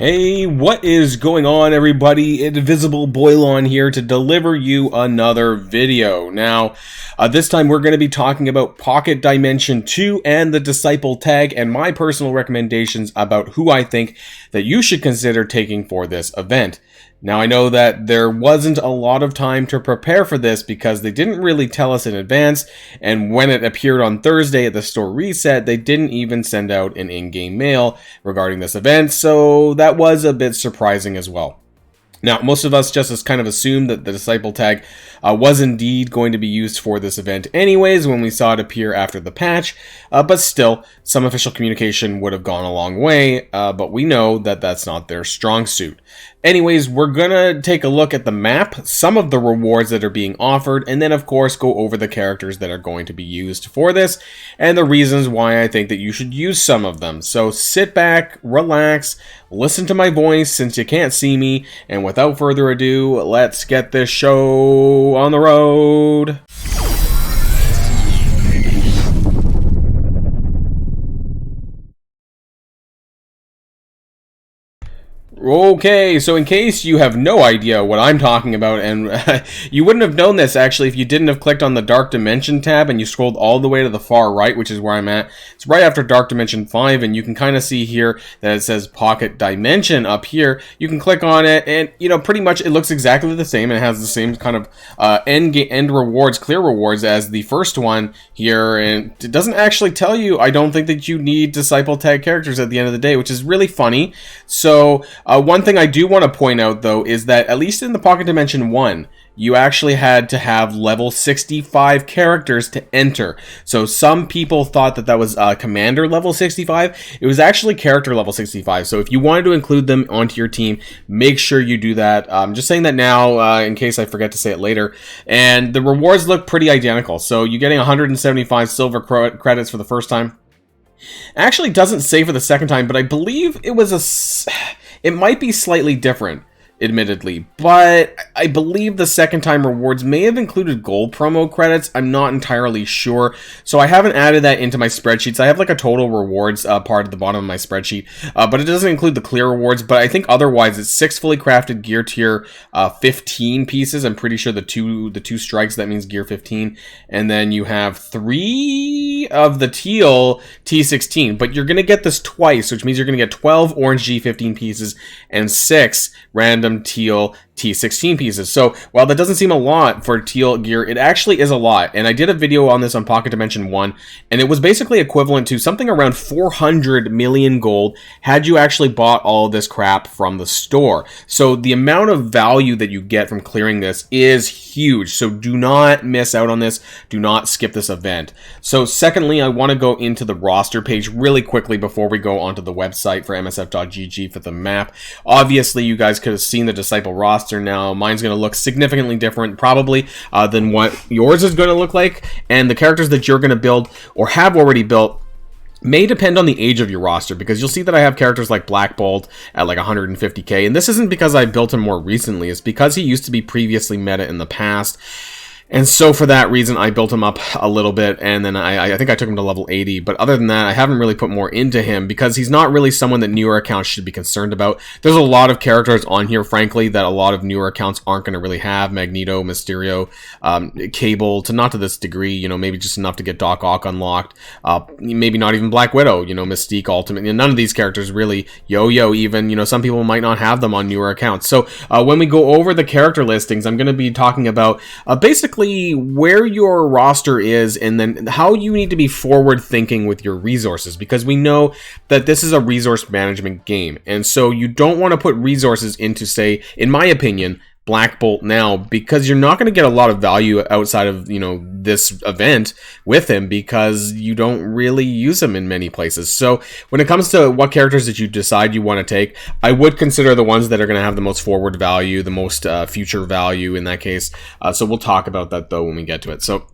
Hey, what is going on, everybody? Invisible Boilon here to deliver you another video. Now, this time we're going to be talking about Pocket Dimension 2 and the Disciple tag and my personal recommendations about who I think that you should consider taking for this event. Now, I know that there wasn't a lot of time to prepare for this because they didn't really tell us in advance, and when it appeared on Thursday at the store reset, they didn't even send out an in-game mail regarding this event, so that was a bit surprising as well. Now, most of us just kind of assumed that the Disciple tag was indeed going to be used for this event anyways when we saw it appear after the patch, but still, some official communication would have gone a long way, but we know that that's not their strong suit. Anyways, we're gonna take a look at the map, some of the rewards that are being offered, and then of course go over the characters that are going to be used for this, and the reasons why I think that you should use some of them. So sit back, relax, listen to my voice since you can't see me, and without further ado, let's get this show on the road. Okay, so in case you have no idea what I'm talking about, and you wouldn't have known this actually if you didn't have clicked on the Dark Dimension tab and you scrolled all the way to the far right, which is where I'm at. It's right after Dark Dimension 5, and you can kind of see here that it says Pocket Dimension up here. You can click on it, and you know, pretty much it looks exactly the same, and it has the same kind of end rewards, clear rewards as the first one here, and it doesn't actually tell you, I don't think, that you need Disciple tag characters at the end of the day, which is really funny. So one thing I do want to point out, though, is that at least in the Pocket Dimension 1, you actually had to have level 65 characters to enter. So some people thought that that was commander level 65. It was actually character level 65. So if you wanted to include them onto your team, make sure you do that. I'm just saying that now in case I forget to say it later. And the rewards look pretty identical. So you're getting 175 silver credits for the first time. Actually doesn't say for the second time, but I believe it was it might be slightly different, admittedly, but I believe the second time rewards may have included gold promo credits. I'm not entirely sure, so I haven't added that into my spreadsheets. I have like a total rewards part at the bottom of my spreadsheet, but it doesn't include the clear rewards. But I think otherwise it's 6 fully crafted gear tier 15 pieces. I'm pretty sure the two strikes, that means gear 15, and then you have 3 of the teal T16, but you're gonna get this twice, which means you're gonna get 12 orange G15 pieces and 6 random teal T16 pieces. So while that doesn't seem a lot for teal gear, it actually is a lot. And I did a video on this on Pocket Dimension 1, and it was basically equivalent to something around 400 million gold had you actually bought all of this crap from the store. So the amount of value that you get from clearing this is huge. So do not miss out on this. Do not skip this event. So secondly, I want to go into the roster page really quickly before we go onto the website for msf.gg for the map. Obviously, you guys could have seen the Disciple roster now. Mine's going to look significantly different probably than what yours is going to look like, and the characters that you're going to build or have already built may depend on the age of your roster, because you'll see that I have characters like Black Bolt at like 150k, and this isn't because I built him more recently, it's because he used to be previously meta in the past. And so for that reason, I built him up a little bit, and then I think I took him to level 80. But other than that, I haven't really put more into him because he's not really someone that newer accounts should be concerned about. There's a lot of characters on here, frankly, that a lot of newer accounts aren't going to really have. Magneto, Mysterio, Cable, not to this degree, you know, maybe just enough to get Doc Ock unlocked. Maybe not even Black Widow, you know, Mystique, Ultimate. You know, none of these characters really, Yo-Yo even, you know, some people might not have them on newer accounts. So when we go over the character listings, I'm going to be talking about basically where your roster is, and then how you need to be forward thinking with your resources, because we know that this is a resource management game, and so you don't want to put resources into, say, in my opinion, Black Bolt now, because you're not going to get a lot of value outside of, you know, this event with him, because you don't really use him in many places. So when it comes to what characters that you decide you want to take, I would consider the ones that are going to have the most forward value, the most future value in that case. So we'll talk about that though when we get to it. So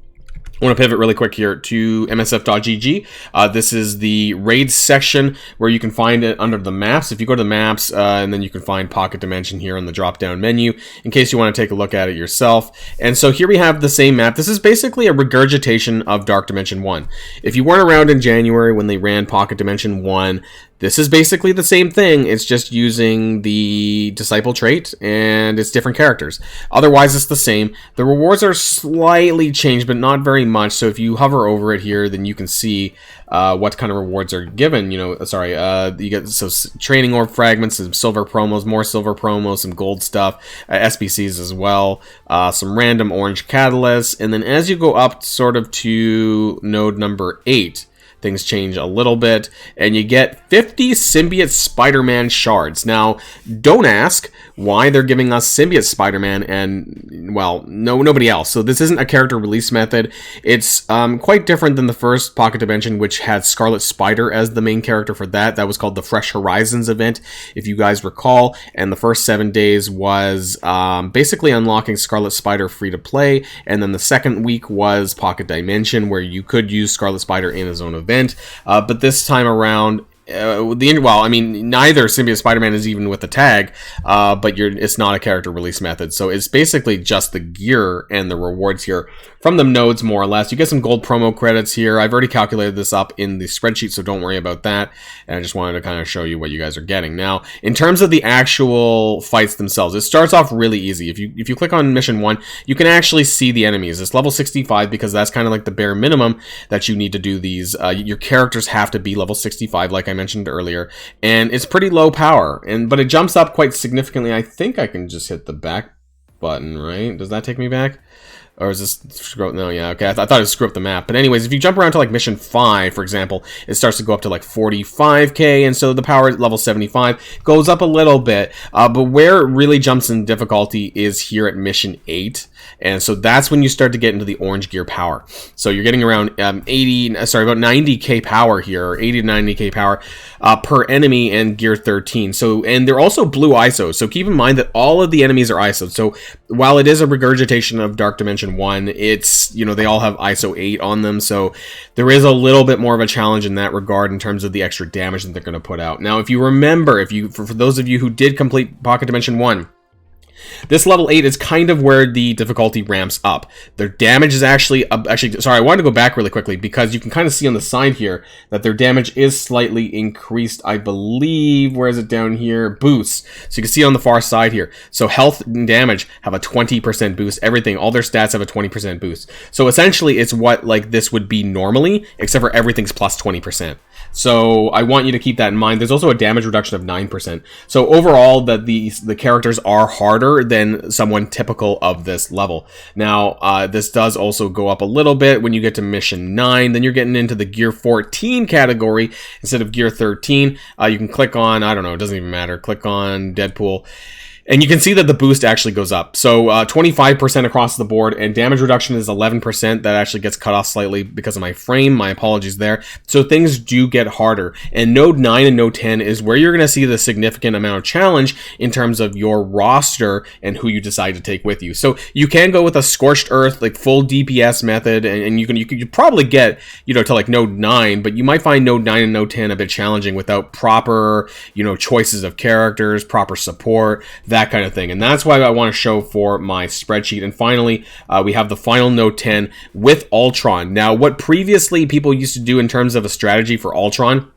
I want to pivot really quick here to msf.gg. This is the raids section where you can find it under the maps. If you go to the maps, and then you can find Pocket Dimension here on the drop-down menu in case you want to take a look at it yourself. And so here we have the same map. This is basically a regurgitation of Dark Dimension 1. If you weren't around in January when they ran Pocket Dimension 1, This is basically the same thing. It's just using the disciple trait and it's different characters. Otherwise, it's the same. The rewards are slightly changed, but not very much. So if you hover over it here, then you can see what kind of rewards are given. You get training orb fragments, some silver promos, more silver promos, some gold stuff, SBCs as well, some random orange catalysts, and then as you go up sort of to node number 8, things change a little bit, and you get 50 Symbiote Spider-Man shards. Now, don't ask why they're giving us Symbiote Spider-Man and, well, nobody else. So this isn't a character release method. It's quite different than the first Pocket Dimension, which had Scarlet Spider as the main character for that. That was called the Fresh Horizons event, if you guys recall. And the first 7 days was basically unlocking Scarlet Spider free to play. And then the second week was Pocket Dimension, where you could use Scarlet Spider in his own event. But this time around, neither Symbiote Spider-Man is even with the tag, but it's not a character release method. So it's basically just the gear and the rewards here from the nodes, more or less. You get some gold promo credits here. I've already calculated this up in the spreadsheet, so don't worry about that. And I just wanted to kind of show you what you guys are getting. Now, in terms of the actual fights themselves, it starts off really easy. If you click on Mission 1, you can actually see the enemies. It's level 65 because that's kind of like the bare minimum that you need to do these. Your characters have to be level 65, like I mentioned earlier, and it's pretty low power, but it jumps up quite significantly. I think I can just hit the back button, right? Does that take me back? Or is this screw up? No, yeah, okay. I thought it would screw up the map. But anyways, if you jump around to like mission 5, for example, it starts to go up to like 45k, and so the power at level 75 goes up a little bit. But where it really jumps in difficulty is here at mission 8. And so that's when you start to get into the orange gear power. So you're getting around about 90k power here, or 80 to 90k power per enemy and gear 13. So, and they're also blue ISO. So keep in mind that all of the enemies are ISO. So while it is a regurgitation of Dark Dimension 1, it's, they all have ISO 8 on them. So there is a little bit more of a challenge in that regard in terms of the extra damage that they're going to put out. Now, if you remember, for those of you who did complete Pocket Dimension 1, this level 8 is kind of where the difficulty ramps up. Their damage is actually, sorry, I wanted to go back really quickly because you can kind of see on the side here that their damage is slightly increased, I believe. Where is it down here? Boost. So you can see on the far side here. So health and damage have a 20% boost. Everything, all their stats have a 20% boost. So essentially it's what like this would be normally, except for everything's plus 20%. So I want you to keep that in mind. There's also a damage reduction of 9%. So overall, the characters are harder than someone typical of this level. Now, this does also go up a little bit when you get to mission 9. Then you're getting into the gear 14 category instead of gear 13. You can click on, I don't know, it doesn't even matter. Click on Deadpool. And you can see that the boost actually goes up. So 25% across the board, and damage reduction is 11%. That actually gets cut off slightly because of my frame. My apologies there. So things do get harder. And Node 9 and Node 10 is where you're going to see the significant amount of challenge in terms of your roster and who you decide to take with you. So you can go with a Scorched Earth, like full DPS method, and you could probably get, to like Node 9, but you might find Node 9 and Node 10 a bit challenging without proper, choices of characters, proper support, that kind of thing. And that's why I want to show for my spreadsheet. And finally, we have the final Node 10 with Ultron. Now, what previously people used to do in terms of a strategy for Ultron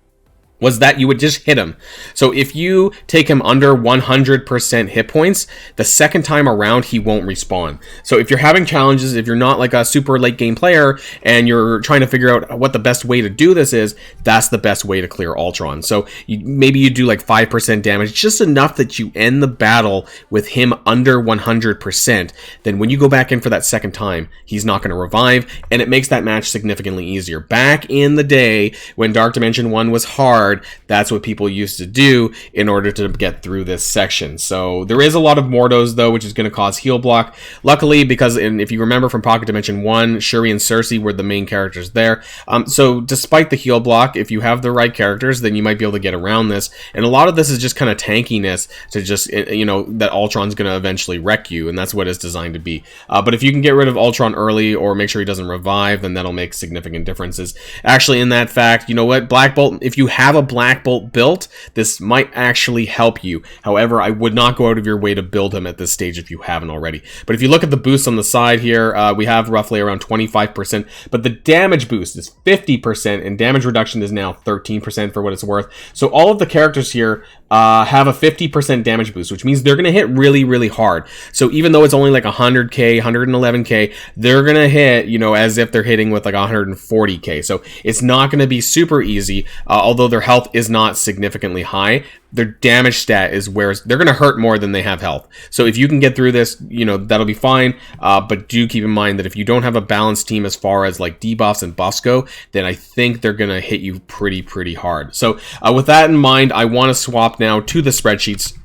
was that you would just hit him. So if you take him under 100% hit points, the second time around, he won't respawn. So if you're having challenges, if you're not like a super late game player and you're trying to figure out what the best way to do this is, that's the best way to clear Ultron. So maybe you do like 5% damage, just enough that you end the battle with him under 100%. Then when you go back in for that second time, he's not going to revive, and it makes that match significantly easier. Back in the day when Dark Dimension 1 was hard, that's what people used to do in order to get through this section. So there is a lot of Mordos though, which is going to cause heal block. Luckily, because if you remember from Pocket Dimension 1, Shuri and Cersei were the main characters there. So despite the heal block, if you have the right characters, then you might be able to get around this. And a lot of this is just kind of tankiness to just, that Ultron's going to eventually wreck you, and that's what it's designed to be. But if you can get rid of Ultron early or make sure he doesn't revive, then that'll make significant differences. Actually, in that fact, you know what? Black Bolt, if you have a a Black Bolt built, this might actually help you. However, I would not go out of your way to build him at this stage if you haven't already. But if you look at the boost on the side here, we have roughly around 25%, but the damage boost is 50%, and damage reduction is now 13% for what it's worth. So all of the characters here have a 50% damage boost, which means they're going to hit really, really hard. So even though it's only like 100k, 111k, they're going to hit, you know, as if they're hitting with like 140k. So it's not going to be super easy, although their health is not significantly high. Their damage stat is where they're going to hurt more than they have health. So if you can get through this, you know, that'll be fine. But do keep in mind that if you don't have a balanced team as far as like debuffs and buffs go, then I think they're going to hit you pretty hard. So with that in mind, I want to swap now to the spreadsheets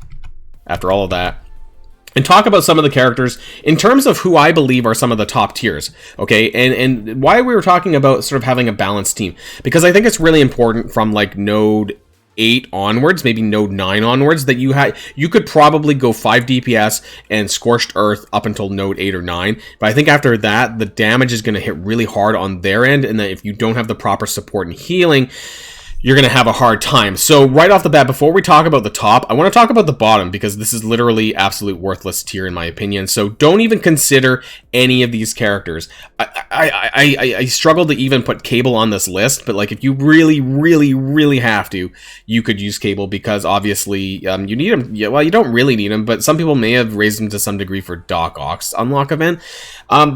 after all of that and talk about some of the characters in terms of who I believe are some of the top tiers, okay? And why we were talking about sort of having a balanced team, because I think it's really important from like node 8 onwards, maybe node 9 onwards, that you could probably go 5 DPS and Scorched Earth up until node 8 or 9. But I think after that, the damage is going to hit really hard on their end, and that if you don't have the proper support and healing, you're going to have a hard time. So right off the bat, before we talk about the top, I want to talk about the bottom, because this is literally absolute worthless tier in my opinion. So don't even consider any of these characters. I struggle to even put Cable on this list, but like if you really have to, you could use Cable, because obviously you need him. Yeah, well, you don't really need him, but some people may have raised him to some degree for Doc Ock's unlock event.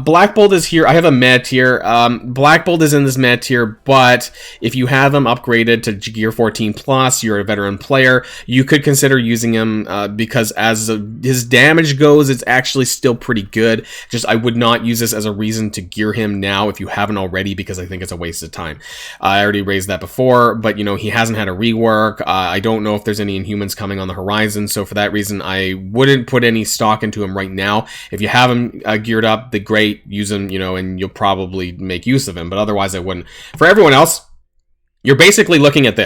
Black Bolt is here. I have a meta tier. Black Bolt is in this meta tier, but if you have him upgraded to Gear 14 Plus, you're a veteran player, you could consider using him because as his damage goes, it's actually still pretty good. Just I would not use this as a reason to gear him now if you haven't already, because I think it's a waste of time. I already raised that before, but you know, he hasn't had a rework. I don't know if there's any Inhumans coming on the horizon, so for that reason, I wouldn't put any stock into him right now. If you have him geared up, the great, use him, you know, and you'll probably make use of him, but otherwise I wouldn't. For everyone else, you're basically looking at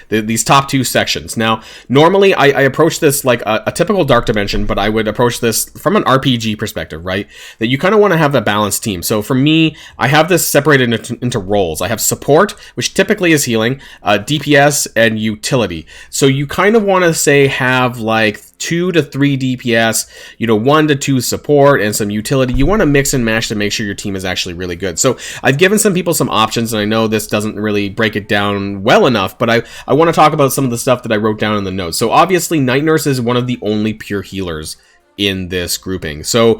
these top 2 sections. Now, normally I approach this like a typical Dark Dimension, but I would approach this from an RPG perspective, right? That you kind of want to have a balanced team. So for me, I have this separated into roles. I have support, which typically is healing, DPS, and utility. So you kind of want to say have like 2 to 3 DPS, you know, 1 to 2 support, and some utility. You want to mix and match to make sure your team is actually really good. So I've given some people some options, and I know this doesn't really break it down well enough, but I want to talk about some of the stuff that I wrote down in the notes. So obviously, Night Nurse is one of the only pure healers in this grouping. So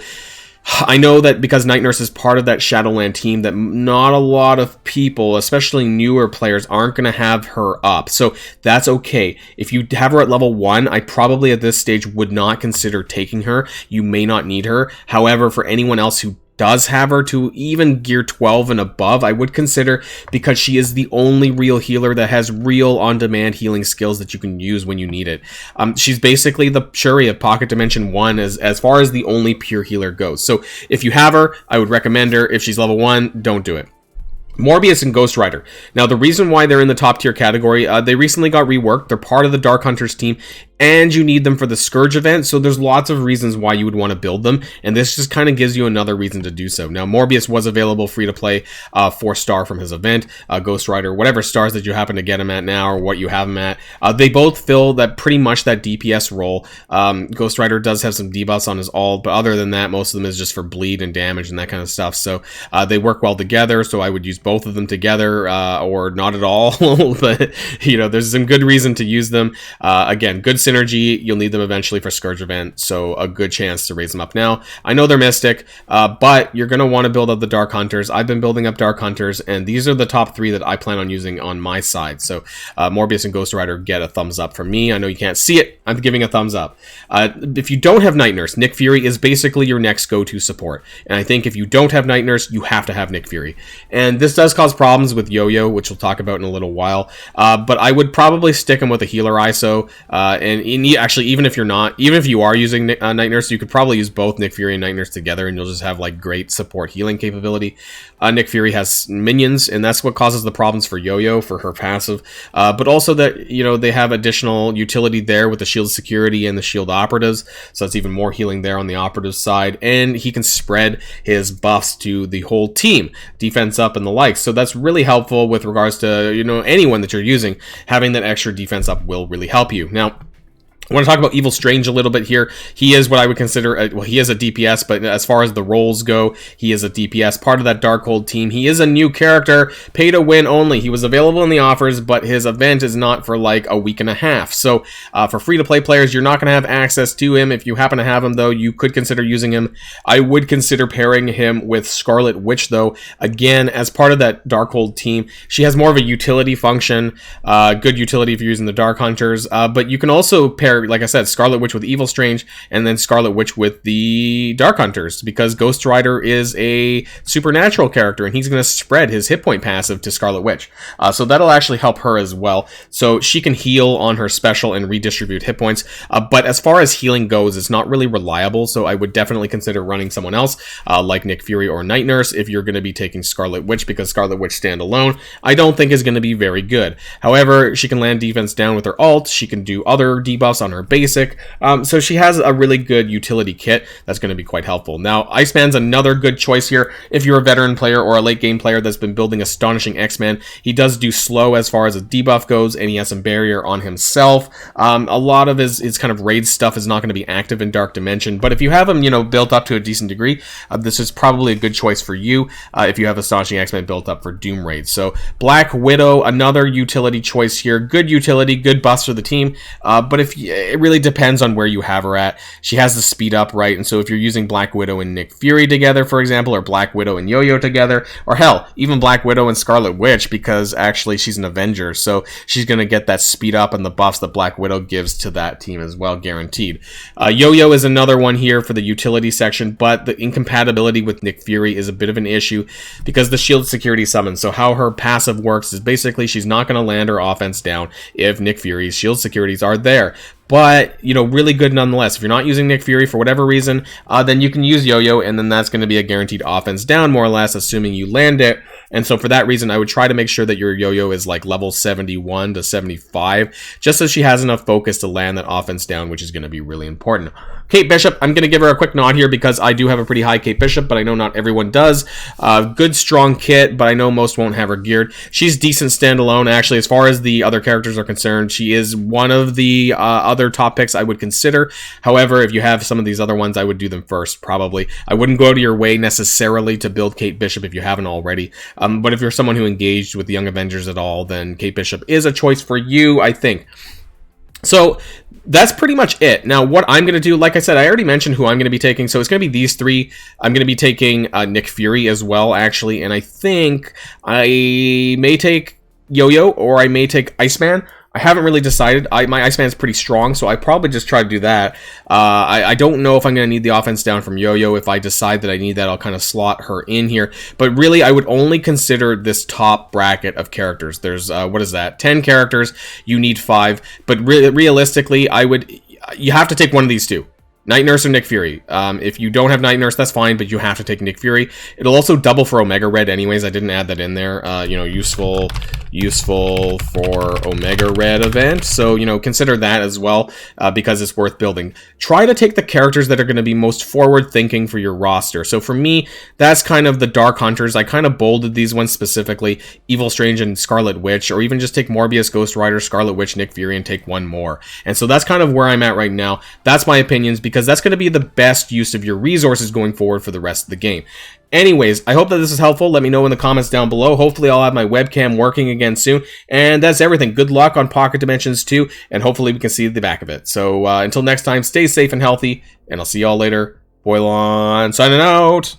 I know that because Night Nurse is part of that Shadowland team, that not a lot of people, especially newer players, aren't going to have her up. So that's okay. If you have her at level 1, I probably at this stage would not consider taking her. You may not need her. However, for anyone else who does have her to even gear 12 and above, I would consider, because she is the only real healer that has real on-demand healing skills that you can use when you need it. She's basically the Shuri of Pocket Dimension 1 as far as the only pure healer goes. So if you have her, I would recommend her. If she's level 1, don't do it. Morbius and Ghost Rider. Now, the reason why they're in the top tier category, they recently got reworked. They're part of the Dark Hunters team, and you need them for the Scourge event, so there's lots of reasons why you would want to build them, and this just kind of gives you another reason to do so. Now, Morbius was available free to play, 4-star from his event. Ghost Rider, whatever stars that you happen to get him at now, or what you have him at, they both fill that pretty much that DPS role. Ghost Rider does have some debuffs on his ult, but other than that, most of them is just for bleed and damage and that kind of stuff, so they work well together, so I would use both of them together, or not at all, but, you know, there's some good reason to use them. Again, good synergy. You'll need them eventually for Scourge event, so a good chance to raise them up now. I know they're Mystic, but you're going to want to build up the Dark Hunters. I've been building up Dark Hunters, and these are the top 3 that I plan on using on my side. So Morbius and Ghost Rider get a thumbs up from me. I know you can't see it. I'm giving a thumbs up. If you don't have Night Nurse, Nick Fury is basically your next go-to support. And I think if you don't have Night Nurse, you have to have Nick Fury. And this does cause problems with Yo-Yo, which we'll talk about in a little while. But I would probably stick him with a healer ISO, actually, even if you are using Night Nurse, you could probably use both Nick Fury and Night Nurse together, and you'll just have like great support healing capability. Nick Fury has minions, and that's what causes the problems for Yo-Yo for her passive. But also that, you know, they have additional utility there with the shield security and the shield operatives, so it's even more healing there on the operative side. And he can spread his buffs to the whole team, defense up and the like. So that's really helpful with regards to, you know, anyone that you're using. Having that extra defense up will really help you. Now, I want to talk about Evil Strange a little bit here. He is what I would consider, well, he is a DPS, but as far as the roles go, he is a DPS, part of that Darkhold team. He is a new character, pay to win only. He was available in the offers, but his event is not for like a week and a half. So for free-to-play players, you're not going to have access to him. If you happen to have him, though, you could consider using him. I would consider pairing him with Scarlet Witch, though. Again, as part of that Darkhold team, she has more of a utility function, good utility if you're using the Dark Hunters, but you can also pair, like I said, Scarlet Witch with Evil Strange, and then Scarlet Witch with the Dark Hunters, because Ghost Rider is a supernatural character, and he's going to spread his hit point passive to Scarlet Witch. So that'll actually help her as well. So she can heal on her special and redistribute hit points. But as far as healing goes, it's not really reliable, so I would definitely consider running someone else, like Nick Fury or Night Nurse, if you're going to be taking Scarlet Witch, because Scarlet Witch standalone, I don't think is going to be very good. However, she can land defense down with her ult, she can do other debuffs on her basic, so she has a really good utility kit that's going to be quite helpful. Now, Iceman's another good choice here if you're a veteran player or a late game player that's been building Astonishing X-Men. He does do slow as far as a debuff goes, and he has some barrier on himself. A lot of his kind of raid stuff is not going to be active in Dark Dimension, but if you have him, you know, built up to a decent degree, this is probably a good choice for you if you have Astonishing X-Men built up for Doom raids. So Black Widow, another utility choice here. Good utility, good buffs for the team, but if it really depends on where you have her at. She has the speed up, right? And so if you're using Black Widow and Nick Fury together, for example, or Black Widow and Yo-Yo together, or hell, even Black Widow and Scarlet Witch, because actually she's an Avenger, so she's going to get that speed up and the buffs that Black Widow gives to that team as well, guaranteed. Yo-Yo is another one here for the utility section, but the incompatibility with Nick Fury is a bit of an issue because the shield security summon. So how her passive works is basically she's not going to land her offense down if Nick Fury's shield securities are there. But, you know, really good nonetheless. If you're not using Nick Fury for whatever reason, then you can use Yo-Yo, and then that's going to be a guaranteed offense down, more or less, assuming you land it. And so for that reason, I would try to make sure that your Yo-Yo is like level 71 to 75, just so she has enough focus to land that offense down, which is going to be really important. Kate Bishop, I'm going to give her a quick nod here because I do have a pretty high Kate Bishop, but I know not everyone does. Good, strong kit, but I know most won't have her geared. She's decent standalone, actually. As far as the other characters are concerned, she is one of the other top picks I would consider. However, if you have some of these other ones, I would do them first, probably. I wouldn't go to your way necessarily to build Kate Bishop if you haven't already. But if you're someone who engaged with the Young Avengers at all, then Kate Bishop is a choice for you, I think. So that's pretty much it. Now, what I'm going to do, like I said, I already mentioned who I'm going to be taking, so it's going to be these three. I'm going to be taking Nick Fury as well, actually, and I think I may take Yo-Yo or I may take Iceman. I haven't really decided. My Iceman is pretty strong, so I probably just try to do that. I don't know if I'm going to need the offense down from Yo-Yo. If I decide that I need that, I'll kind of slot her in here. But really, I would only consider this top bracket of characters. There's, what is that? 10 characters. You need 5. But realistically, you have to take one of these two. Night Nurse or Nick Fury. If you don't have Night Nurse, that's fine, but you have to take Nick Fury. It'll also double for Omega Red anyways. I didn't add that in there. You know, useful for Omega Red event. So, you know, consider that as well because it's worth building. Try to take the characters that are going to be most forward-thinking for your roster. So for me, that's kind of the Dark Hunters. I kind of bolded these ones specifically. Evil Strange and Scarlet Witch, or even just take Morbius, Ghost Rider, Scarlet Witch, Nick Fury, and take one more. And so that's kind of where I'm at right now. That's my opinions, because that's going to be the best use of your resources going forward for the rest of the game. Anyways, I hope that this is helpful. Let me know in the comments down below. Hopefully I'll have my webcam working again soon. And that's everything. Good luck on Pocket Dimensions 2, and hopefully we can see the back of it. So until next time, stay safe and healthy, and I'll see y'all later. Boilon signing out.